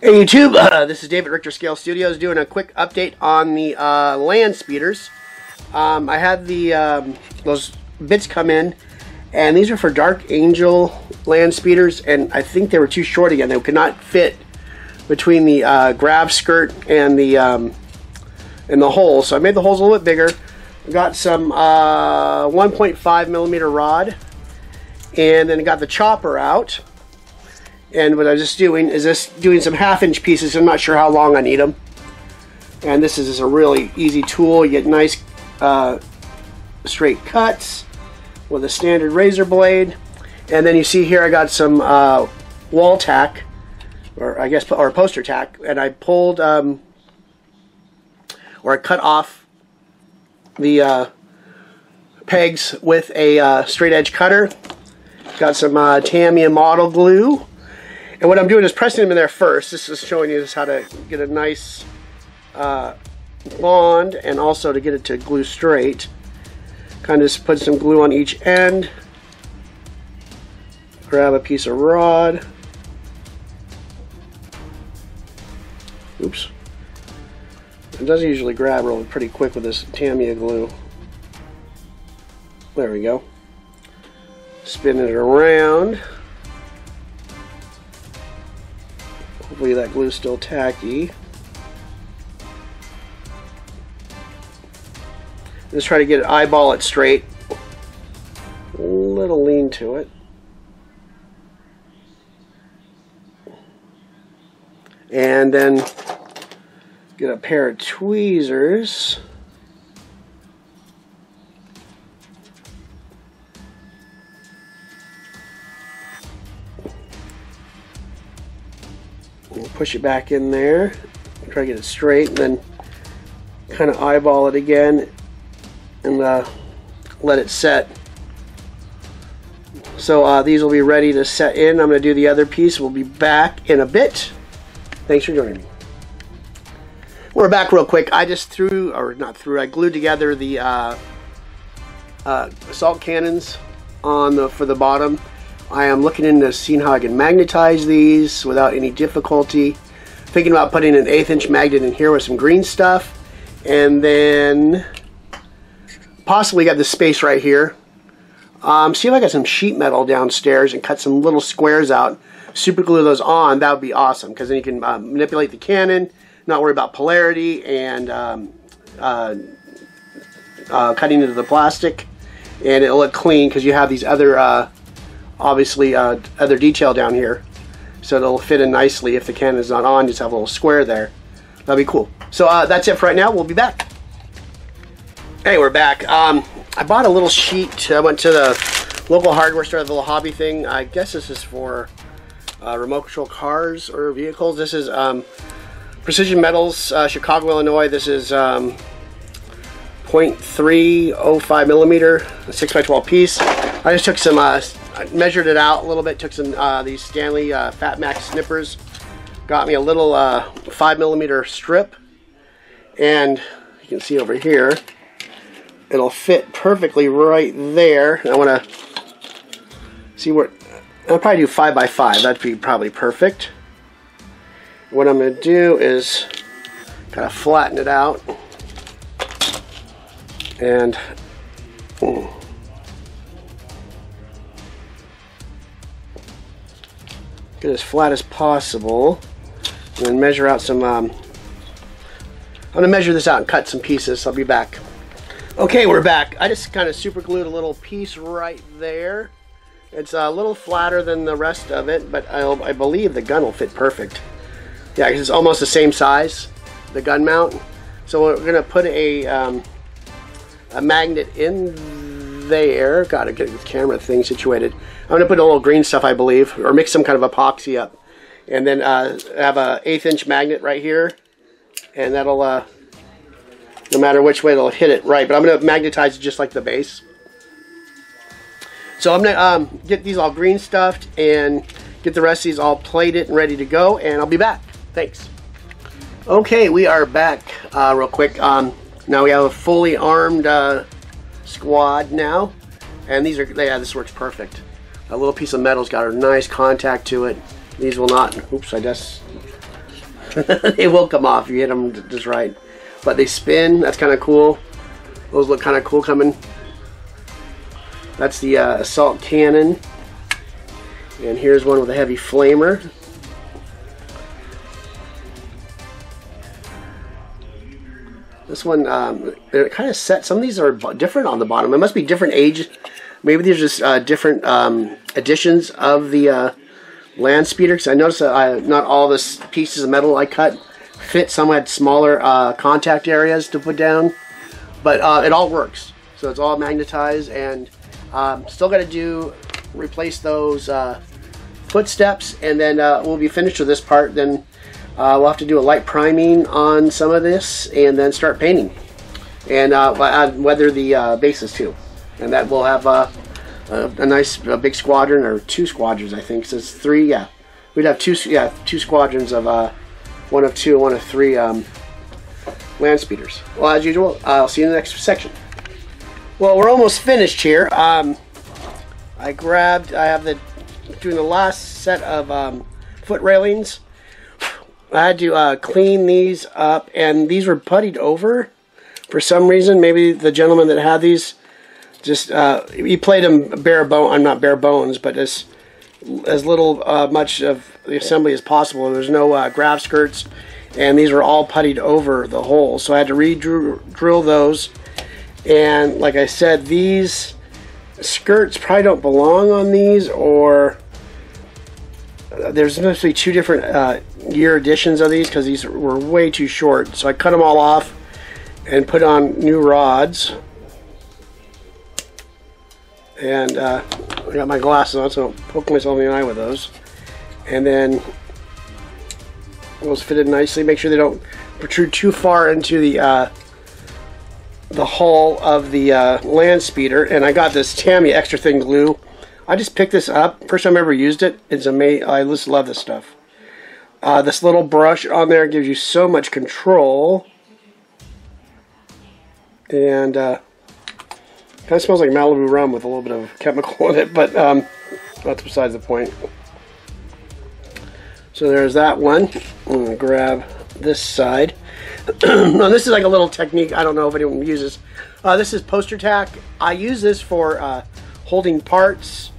Hey YouTube, this is David Richter Scale Studios doing a quick update on the Landspeeders. I had the those bits come in, and these are for Dark Angel Landspeeders, and I think they were too short again. They could not fit between the grab skirt and the hole, so I made the holes a little bit bigger. Got some 1.5 millimeter rod, and then got the chopper out. And what I'm just doing is doing some half-inch pieces. I'm not sure how long I need them. And this is a really easy tool. You get nice straight cuts with a standard razor blade. And then you see here I got some wall tack, or I guess poster tack, and I pulled or I cut off the pegs with a straight edge cutter. Got some Tamiya model glue. And what I'm doing is pressing them in there first. This is showing you just how to get a nice bond, and also to get it to glue straight. Kind of just put some glue on each end. Grab a piece of rod. Oops. It doesn't usually grab really pretty quick with this Tamiya glue. There we go. Spin it around. Hopefully that glue's still tacky. Just try to get it, eyeball it straight. A little lean to it. And then get a pair of tweezers. We'll push it back in there, try to get it straight, and then kind of eyeball it again and let it set. So these will be ready to set in. I'm going to do the other piece. We'll be back in a bit. Thanks for joining me. We're back real quick. I just I glued together the assault cannons for the bottom. I am looking into seeing how I can magnetize these without any difficulty. Thinking about putting an 1/8 inch magnet in here with some green stuff. And then possibly got the space right here. See if I got some sheet metal downstairs and cut some little squares out. Super glue those on. That would be awesome, because then you can manipulate the cannon, not worry about polarity and cutting into the plastic. And it'll look clean because you have these other obviously other detail down here, so it'll fit in nicely. If the cannon is not on, just have a little square there. That'd be cool. So that's it for right now. We'll be back. Hey, we're back. I bought a little sheet. I went to the local hardware store, the little hobby thing. I guess this is for remote control cars or vehicles. This is Precision Metals, Chicago, Illinois. This is 0.305 millimeter, a 6x12 piece. I just took some I measured it out a little bit, took some these Stanley Fat Max snippers, got me a little 5mm strip, and you can see over here, it'll fit perfectly right there. I want to see where, I'll probably do 5x5, that'd be probably perfect. What I'm going to do is kind of flatten it out, and get as flat as possible, and then measure out some I'm going to measure this out and cut some pieces. I'll be back. Okay, we're back. I just kind of super glued a little piece right there. It's a little flatter than the rest of it, but I believe the gun will fit perfect. Yeah, because it's almost the same size, the gun mount. So we're going to put a magnet in there. Gotta get the camera thing situated. I'm going to put a little green stuff, I believe, or mix some kind of epoxy up. And then have a 1/8 inch magnet right here. And that'll, no matter which way, it'll hit it right. But I'm going to magnetize it just like the base. So I'm going to get these all green stuffed and get the rest of these all plated and ready to go. And I'll be back. Thanks. Okay, we are back real quick. Now we have a fully armed squad now, and these are, yeah, this works perfect. A little piece of metal's got a nice contact to it. These will not, oops, I just They will come off if you hit them just right. But they spin. That's kind of cool. Those look kind of cool coming. That's the assault cannon. And here's one with a heavy flamer. This one, they're kind of set. Some of these are different on the bottom. It must be different age. Maybe these are just different editions of the Landspeeder. Because I noticed that not all the pieces of metal I cut fit. Some had smaller contact areas to put down. But it all works. So it's all magnetized. And still got to replace those footsteps. And then we'll be finished with this part. Then we'll have to do a light priming on some of this and then start painting. And weather the bases too. And that will have a nice big squadron, or 2 squadrons I think. So it's 3, yeah. We'd have 2 squadrons of 1 of 2, 1 of 3 Landspeeders. Well, as usual, I'll see you in the next section. Well, we're almost finished here. I have doing the last set of foot railings. I had to clean these up, and these were puttied over for some reason. Maybe the gentleman that had these just he played them not bare bones, but as little much of the assembly as possible. There's no graph skirts, and these were all puttied over the holes, so I had to re-drill those. And like I said, these skirts probably don't belong on these, or there's supposed to be 2 different year editions of these, because these were way too short. So I cut them all off and put on new rods. And I got my glasses on, so I don't poke myself in the eye with those. And then those fitted nicely. Make sure they don't protrude too far into the hull of the Landspeeder. And I got this Tamiya extra thin glue. I just picked this up. First time I ever used it. It's amazing. I just love this stuff. This little brush on there gives you so much control. And kind of smells like Malibu rum with a little bit of chemical in it, but that's besides the point. So there's that one. I'm going to grab this side. Now this is like a little technique I don't know if anyone uses. This is poster tack. I use this for holding parts,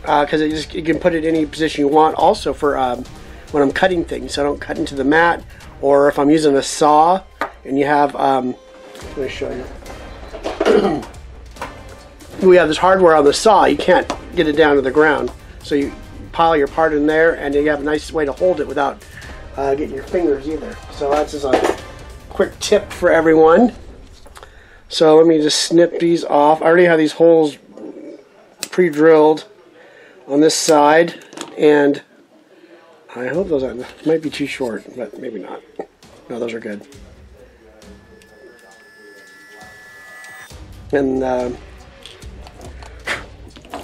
because you can put it in any position you want. Also for when I'm cutting things, so I don't cut into the mat, or if I'm using a saw and you have let me show you. We have this hardware on the saw, you can't get it down to the ground, so you pile your part in there, and you have a nice way to hold it without getting your fingers either. So that's just a quick tip for everyone. So let me just snip these off. I already have these holes pre-drilled on this side, and I hope those might be too short, but maybe not. No, those are good. And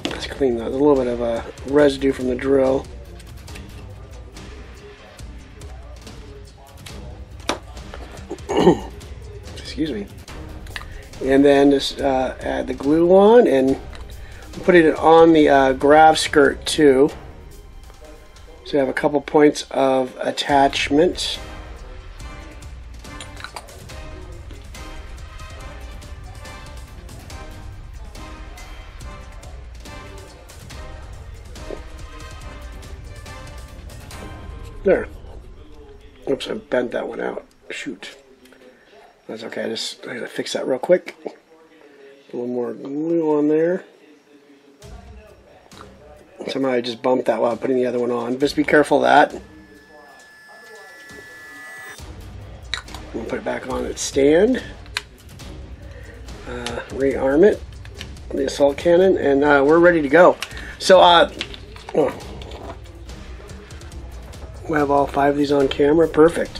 let's clean that. There's a little bit of residue from the drill. Excuse me. And then just add the glue on and put it on the grab skirt too. So you have a couple points of attachment. There. Oops, I bent that one out. Shoot. That's okay. I gotta fix that real quick. A little more glue on there. Somehow I just bumped that while putting the other one on. Just be careful of that. We'll put it back on its stand. Rearm it. The assault cannon, and we're ready to go. So, we have all 5 of these on camera. Perfect.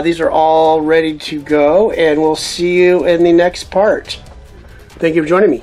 These are all ready to go, and we'll see you in the next part. Thank you for joining me.